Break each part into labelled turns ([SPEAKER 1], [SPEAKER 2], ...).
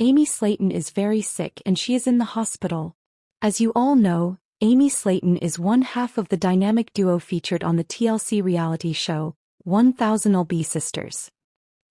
[SPEAKER 1] Amy Slaton is very sick and she is in the hospital. As you all know, Amy Slaton is one half of the dynamic duo featured on the TLC reality show, 1000 Lb Sisters.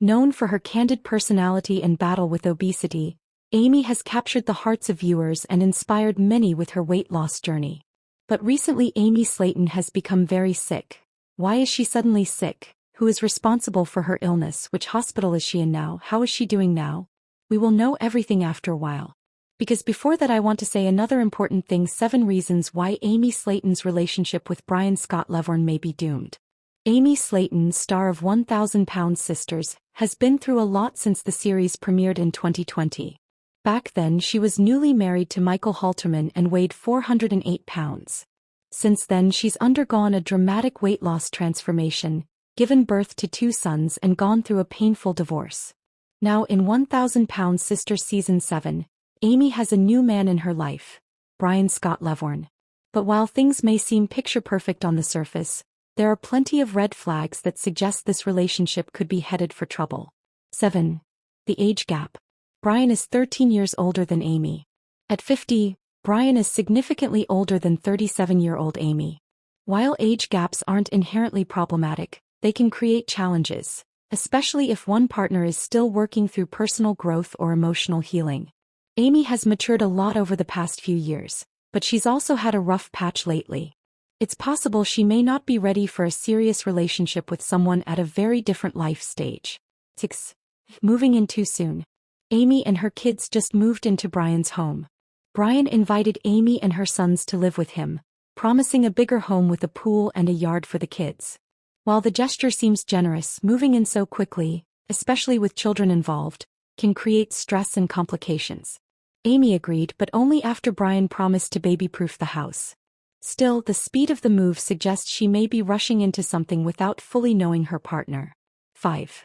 [SPEAKER 1] Known for her candid personality and battle with obesity, Amy has captured the hearts of viewers and inspired many with her weight loss journey. But recently Amy Slaton has become very sick. Why is she suddenly sick? Who is responsible for her illness? Which hospital is she in now? How is she doing now? We will know everything after a while. Because before that I want to say another important thing: 7 reasons why Amy Slaton's relationship with Brian Scott Levorn may be doomed. Amy Slaton, star of 1000 Lb Sisters, has been through a lot since the series premiered in 2020. Back then she was newly married to Michael Halterman and weighed 408 pounds. Since then she's undergone a dramatic weight loss transformation, given birth to 2 sons and gone through a painful divorce. Now in 1000 Lb Sisters Season 7, Amy has a new man in her life, Brian Scott Levorn. But while things may seem picture-perfect on the surface, there are plenty of red flags that suggest this relationship could be headed for trouble. 7. The age gap. Brian is 13 years older than Amy. At 50, Brian is significantly older than 37-year-old Amy. While age gaps aren't inherently problematic, they can create challenges, especially if one partner is still working through personal growth or emotional healing. Amy has matured a lot over the past few years, but she's also had a rough patch lately. It's possible she may not be ready for a serious relationship with someone at a very different life stage. 6. Moving in too soon. Amy and her kids just moved into Brian's home. Brian invited Amy and her sons to live with him, promising a bigger home with a pool and a yard for the kids. While the gesture seems generous, moving in so quickly, especially with children involved, can create stress and complications. Amy agreed, but only after Brian promised to baby-proof the house. Still, the speed of the move suggests she may be rushing into something without fully knowing her partner. 5.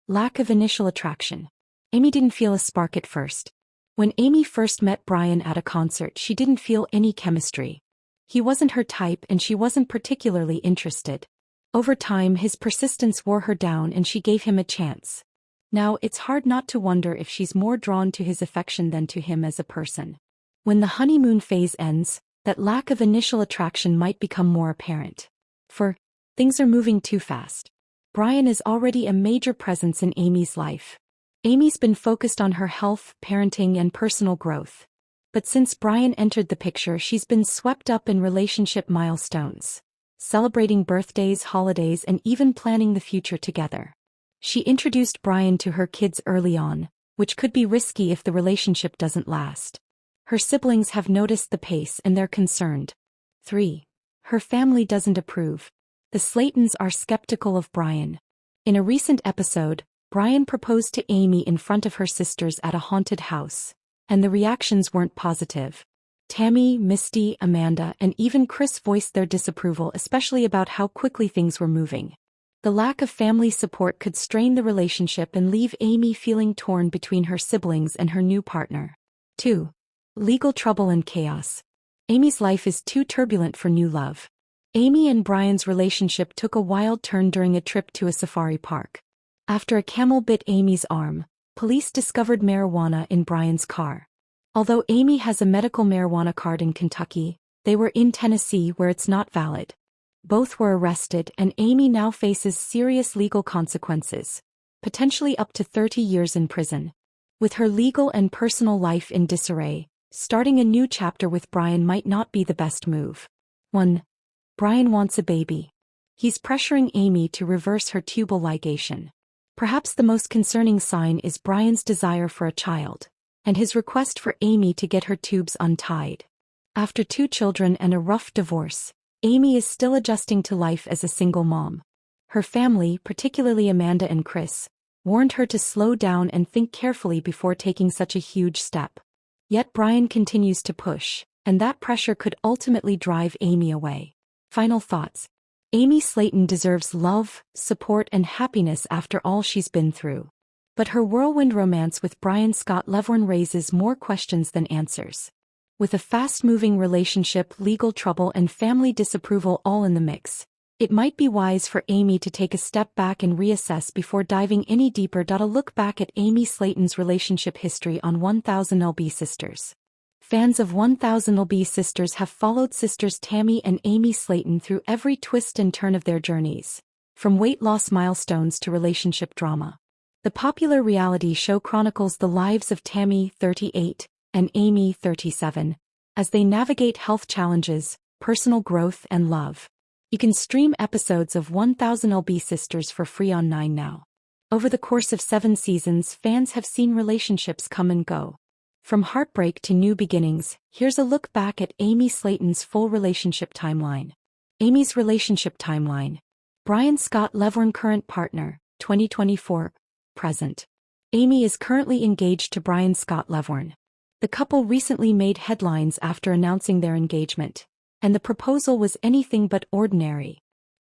[SPEAKER 1] Lack of initial attraction. Amy didn't feel a spark at first. When Amy first met Brian at a concert, she didn't feel any chemistry. He wasn't her type and she wasn't particularly interested. Over time, his persistence wore her down and she gave him a chance. Now, it's hard not to wonder if she's more drawn to his affection than to him as a person. When the honeymoon phase ends, that lack of initial attraction might become more apparent. For things are moving too fast. Brian is already a major presence in Amy's life. Amy's been focused on her health, parenting, and personal growth. But since Brian entered the picture, she's been swept up in relationship milestones, celebrating birthdays, holidays, and even planning the future together. She introduced Brian to her kids early on, which could be risky if the relationship doesn't last. Her siblings have noticed the pace and they're concerned. 3. Her family doesn't approve. The Slatons are skeptical of Brian. In a recent episode, Brian proposed to Amy in front of her sisters at a haunted house, and the reactions weren't positive. Tammy, Misty, Amanda, and even Chris voiced their disapproval, especially about how quickly things were moving. The lack of family support could strain the relationship and leave Amy feeling torn between her siblings and her new partner. 2. Legal trouble and chaos. Amy's life is too turbulent for new love. Amy and Brian's relationship took a wild turn during a trip to a safari park. After a camel bit Amy's arm, police discovered marijuana in Brian's car. Although Amy has a medical marijuana card in Kentucky, they were in Tennessee where it's not valid. Both were arrested and Amy now faces serious legal consequences, potentially up to 30 years in prison. With her legal and personal life in disarray, starting a new chapter with Brian might not be the best move. 1. Brian wants a baby. He's pressuring Amy to reverse her tubal ligation. Perhaps the most concerning sign is Brian's desire for a child, and his request for Amy to get her tubes untied. After 2 children and a rough divorce, Amy is still adjusting to life as a single mom. Her family, particularly Amanda and Chris, warned her to slow down and think carefully before taking such a huge step. Yet Brian continues to push, and that pressure could ultimately drive Amy away. Final thoughts. Amy Slaton deserves love, support, and happiness after all she's been through. But her whirlwind romance with Brian Scott Levorn raises more questions than answers. With a fast-moving relationship, legal trouble, and family disapproval all in the mix, It might be wise for Amy to take a step back and reassess before diving any deeper. A look back at Amy Slaton's relationship history on 1000 LB Sisters. Fans of 1000 LB Sisters have followed sisters Tammy and Amy Slaton through every twist and turn of their journeys, from weight loss milestones to relationship drama. The popular reality show chronicles the lives of Tammy, 38, and Amy, 37, as they navigate health challenges, personal growth, and love. You can stream episodes of 1000 LB Sisters for free on 9 now. Over the course of 7 seasons, fans have seen relationships come and go. From heartbreak to new beginnings, here's a look back at Amy Slaton's full relationship timeline. Amy's relationship timeline. Brian Scott Levorn, current partner, 2024, present. Amy is currently engaged to Brian Scott Levorn. The couple recently made headlines after announcing their engagement, and the proposal was anything but ordinary.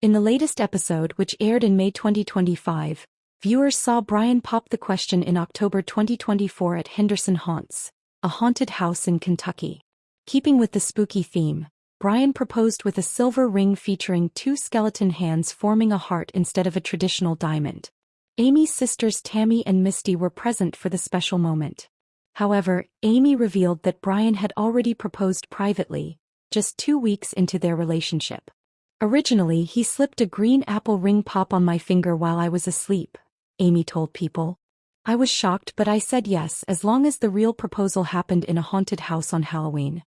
[SPEAKER 1] In the latest episode, which aired in May 2025, viewers saw Brian pop the question in October 2024 at Henderson Haunts, a haunted house in Kentucky. Keeping with the spooky theme, Brian proposed with a silver ring featuring 2 skeleton hands forming a heart instead of a traditional diamond. Amy's sisters Tammy and Misty were present for the special moment. However, Amy revealed that Brian had already proposed privately, just 2 weeks into their relationship. Originally, he slipped a green apple ring pop on my finger while I was asleep, Amy told People. I was shocked, but I said yes as long as the real proposal happened in a haunted house on Halloween.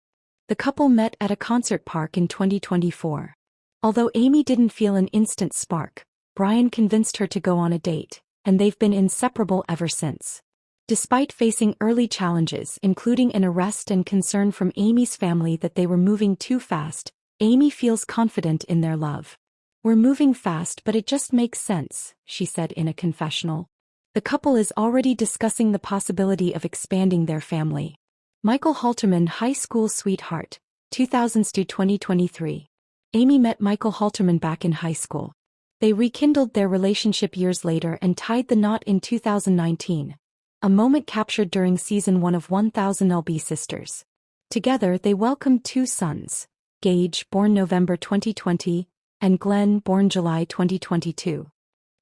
[SPEAKER 1] The couple met at a concert park in 2024. Although Amy didn't feel an instant spark, Brian convinced her to go on a date, and they've been inseparable ever since. Despite facing early challenges including an arrest and concern from Amy's family that they were moving too fast, Amy feels confident in their love. We're moving fast, but it just makes sense, she said in a confessional. The couple is already discussing the possibility of expanding their family. Michael Halterman, high school sweetheart, 2000s to 2023. Amy met Michael Halterman back in high school. They rekindled their relationship years later and tied the knot in 2019. A moment captured during season 1 of 1000 LB Sisters. Together they welcomed 2 sons, Gage, born November 2020, and Glenn, born July 2022.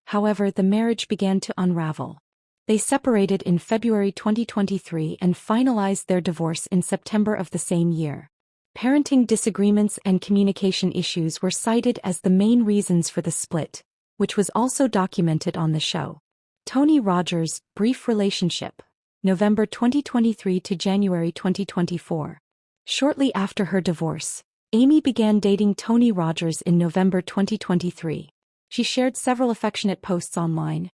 [SPEAKER 1] However, the marriage began to unravel. They separated in February 2023 and finalized their divorce in September of the same year. Parenting disagreements and communication issues were cited as the main reasons for the split, which was also documented on the show. Tony Rogers, brief relationship, November 2023 to January 2024. Shortly after her divorce, Amy began dating Tony Rogers in November 2023. She shared several affectionate posts online,